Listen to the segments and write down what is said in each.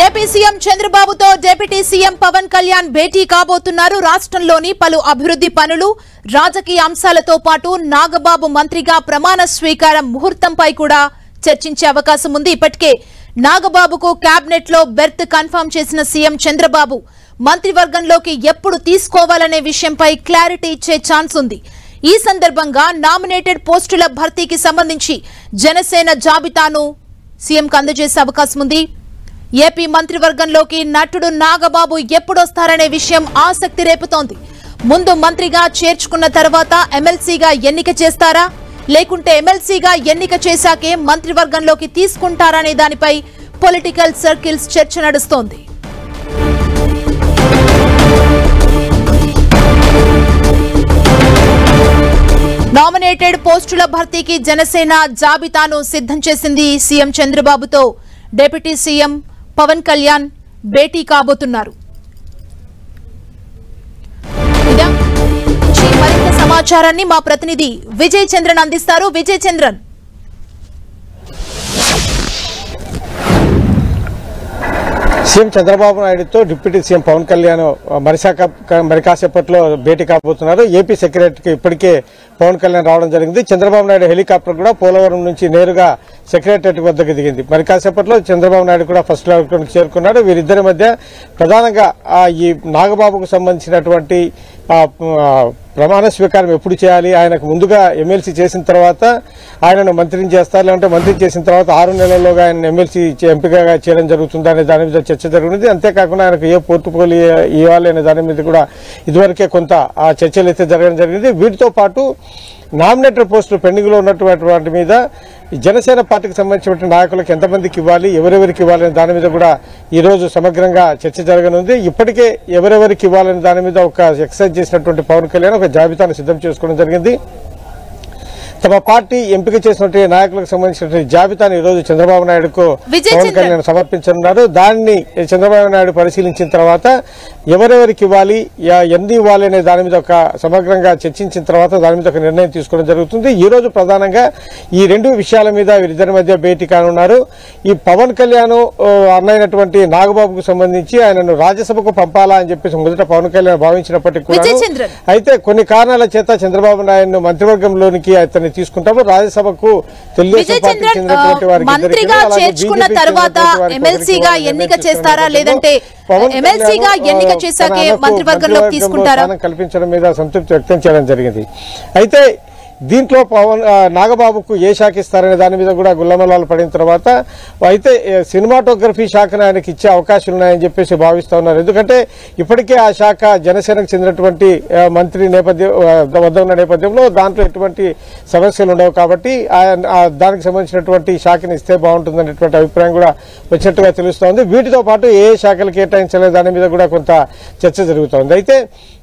AP CM చంద్రబాబుతో deputy CM Pawan Kalyan భేటీ కాబోతున్నారు. రాష్ట్రంలోని పలు అభివృద్ధి పనులు, రాజకీయ అంశాలతో పాటు నాగబాబు మంత్రిగా ప్రమాణ స్వీకారం ముహూర్తంపై కూడా చర్చించే అవకాశం ఉంది. ఇప్పటికే నాగబాబుకు కేబినెట్ లో బెర్త్ కన్ఫర్మ్ చేసిన సీఎం చంద్రబాబు మంత్రివర్గంలోకి ఎప్పుడు తీసుకోవాలనే విషయంపై క్లారిటీ ఇచ్చే ఛాన్స్ ఉంది. ఈ సందర్భంగా నామినేటెడ్ పోస్టుల భర్తీకి సంబంధించి జనసేన జాబితాను సీఎంకు అందజేసే అవకాశం ఉంది. ఏపీ మంత్రివర్గంలోకి నటుడు నాగబాబు ఎప్పుడొస్తారనే విషయం ఆసక్తి రేపుతోంది. ముందు మంత్రిగా చేర్చుకున్న తర్వాత ఎమ్మెల్సీగా ఎన్నిక చేస్తారా, లేకుంటే ఎమ్మెల్సీగా ఎన్నిక చేశాకే మంత్రివర్గంలోకి తీసుకుంటారనే దానిపై పొలిటికల్ సర్కిల్స్ చర్చ నడుస్తోంది. నామినేటెడ్ పోస్టుల భర్తీకి జనసేన జాబితాను సిద్ధం చేసింది. సీఎం చంద్రబాబుతో డిప్యూటీ సీఎం పవన్ కళ్యాణ్ భేటీ కాబోతున్నారు. మరింత సమాచారాన్ని మా ప్రతినిధి విజయ్ చంద్రన్ అందిస్తారు. విజయ్ చంద్రన్, సీఎం చంద్రబాబు నాయుడుతో డిప్యూటీ సీఎం పవన్ కళ్యాణ్ మరి కాసేపట్లో భేటీ కాబోతున్నారు. ఏపీ సెక్రటరీకి ఇప్పటికే పవన్ కళ్యాణ్ రావడం జరిగింది. చంద్రబాబు నాయుడు హెలికాప్టర్ కూడా పోలవరం నుంచి నేరుగా సెక్రటరీ వద్దకు దిగింది. మరి కాసేపట్లో చంద్రబాబు నాయుడు కూడా ఫస్ట్ లెవెల్ చేరుకున్నాడు. వీరిద్దరి మధ్య ప్రధానంగా ఈ నాగబాబుకు సంబంధించినటువంటి ప్రమాణ స్వీకారం ఎప్పుడు చేయాలి, ఆయనకు ముందుగా ఎమ్మెల్సీ చేసిన తర్వాత ఆయనను మంత్రిని చేస్తారు, లేదంటే మంత్రి చేసిన తర్వాత 6 నెలల్లోగా ఆయన ఎమ్మెల్సీ ఎంపికగా చేయడం జరుగుతుంది అనే దాని మీద చర్చ జరిగింది. అంతేకాకుండా ఆయనకు ఏ పోర్టుఫోలియో ఇవ్వాలి అనే దాని మీద కూడా ఇదివరకే కొంత చర్చలు అయితే జరగడం జరిగింది. వీటితో పాటు నామినేటెడ్ పోస్టులు పెండింగ్ లో ఉన్నటువంటి మీద జనసేన పార్టీకి సంబంధించిన నాయకులకు ఎంతమందికి ఇవ్వాలి, ఎవరెవరికి ఇవ్వాలనే దాని మీద కూడా ఈ రోజు సమగ్రంగా చర్చ జరగనుంది. ఇప్పటికే ఎవరెవరికి ఇవ్వాలనే దాని మీద ఒక ఎక్సర్సైజ్ చేసినటువంటి పవన్ కళ్యాణ్ ఒక జాబితాను సిద్ధం చేసుకోవడం జరిగింది. తమ పార్టీ ఎంపిక చేసినటువంటి నాయకులకు సంబంధించినటువంటి జాబితాను ఈ రోజు చంద్రబాబు నాయుడుకు పవన్ కళ్యాణ్ సమర్పించనున్నారు. దాన్ని చంద్రబాబు నాయుడు పరిశీలించిన తర్వాత ఎవరెవరికి ఇవ్వాలి, ఎన్ని ఇవ్వాలి అనే దాని మీద ఒక సమగ్రంగా చర్చించిన తర్వాత దాని మీద ఒక నిర్ణయం తీసుకోవడం జరుగుతుంది. ఈ రోజు ప్రధానంగా ఈ 2 విషయాల మీద వీరిద్దరి మధ్య భేటీ కానున్నారు. ఈ పవన్ కళ్యాణ్ అన్నైనటువంటి నాగబాబుకు సంబంధించి ఆయనను రాజ్యసభకు పంపాలా అని చెప్పేసి మొదట పవన్ కళ్యాణ్ భావించినప్పటికీ కూడా అయితే కొన్ని కారణాల చేత చంద్రబాబు నాయుడు మంత్రివర్గంలోనికి అతన్ని తీసుకుంటాము. రాజ్యసభకు తెలుగుదేశం పార్టీకి చెందినటువంటి వారికి మంత్రిగా చేర్చుకున్న తర్వాత ఎమ్మెల్సీగా ఎన్నిక చేస్తారా, లేదంటే ఎమ్మెల్సీగా ఎన్నిక చేశాకే మంత్రివర్గంలోకి తీసుకుంటారా కల్పించడం మీద సంతృప్తి వ్యక్తం చేయడం జరిగింది. అయితే దీంట్లో నాగబాబుకు ఏ శాఖ ఇస్తారనే దాని మీద కూడా గుల్లమల్లాలు పడిన తర్వాత అయితే సినిమాటోగ్రఫీ శాఖను ఆయనకి ఇచ్చే అవకాశాలు ఉన్నాయని చెప్పేసి భావిస్తా ఉన్నారు. ఎందుకంటే ఇప్పటికే ఆ శాఖ జనసేనకు చెందినటువంటి మంత్రి వద్ద ఉన్న నేపథ్యంలో దాంట్లో ఎటువంటి సమస్యలు ఉండవు కాబట్టి దానికి సంబంధించినటువంటి శాఖను ఇస్తే బాగుంటుందనేటువంటి అభిప్రాయం కూడా వచ్చినట్టుగా తెలుస్తోంది. వీటితో పాటు ఏ శాఖలు కేటాయించలేదు దాని మీద కూడా కొంత చర్చ జరుగుతోంది. అయితే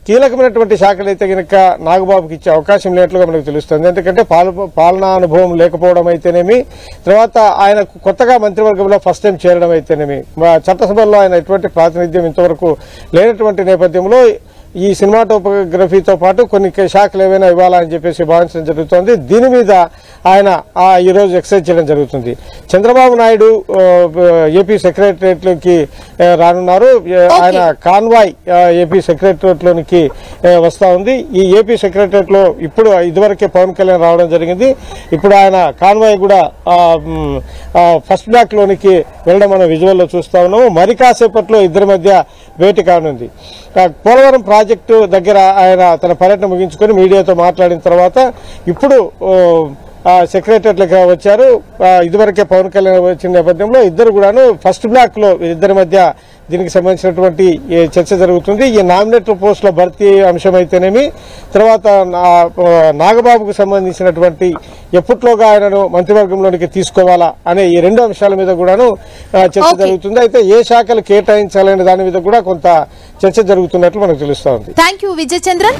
కీలకమైనటువంటి శాఖలు అయితే కనుక నాగబాబుకి ఇచ్చే అవకాశం లేనట్లుగా మనకు తెలుస్తుంది. ఎందుకంటే పాలనా అనుభవం లేకపోవడం అయితేనేమి, తర్వాత ఆయన కొత్తగా మంత్రివర్గంలో ఫస్ట్ టైం చేరడం అయితేనేమి, చట్టసభల్లో ఆయన ఎటువంటి ప్రాతినిధ్యం ఇంతవరకు లేనటువంటి నేపథ్యంలో ఈ సినిమాటోగ్రఫీతో పాటు కొన్ని శాఖలు ఏవైనా ఇవ్వాలని చెప్పేసి భావించడం జరుగుతోంది. దీని మీద ఆయన ఈ రోజు ఎక్సర్సైజ్ చేయడం జరుగుతుంది. చంద్రబాబు నాయుడు ఏపీ సెక్రటరియట్ లోకి రానున్నారు. ఆయన కాన్వాయ్ ఏపీ సెక్రటరియట్ లోనికి వస్తా ఉంది. ఈ ఏపీ సెక్రటరియట్ లో ఇప్పుడు ఇదివరకే పవన్ కళ్యాణ్ రావడం జరిగింది. ఇప్పుడు ఆయన కాన్వాయ్ కూడా ఫస్ట్ బ్లాక్ లోనికి వెళ్ళడం మనం విజువల్ లో చూస్తా ఉన్నాము. మరి కాసేపట్లో ఇద్దరి మధ్య భేటీ కానుంది. పోలవరం ప్రాజెక్టు దగ్గర ఆయన తన పర్యటన ముగించుకొని మీడియాతో మాట్లాడిన తర్వాత ఇప్పుడు సెక్రటరియట్లకు వచ్చారు. ఇదివరకే పవన్ కళ్యాణ్ వచ్చిన నేపథ్యంలో ఇద్దరు కూడాను ఫస్ట్ బ్లాక్ లో ఇద్దరి మధ్య దీనికి సంబంధించినటువంటి చర్చ జరుగుతుంది. ఈ నామినేటెడ్ పోస్టుల భర్తీ అంశం అయితేనేమి, తర్వాత నాగబాబుకు సంబంధించినటువంటి ఎప్పట్లోగా ఆయనను మంత్రివర్గంలోనికి తీసుకోవాలా అనే ఈ 2 అంశాల మీద కూడాను చర్చ జరుగుతుంది. అయితే ఏ శాఖలు కేటాయించాలనే దాని మీద కూడా కొంత చర్చ జరుగుతున్నట్లు మనకు తెలుస్తోంది. థాంక్యూ విజయ్ చంద్రన్.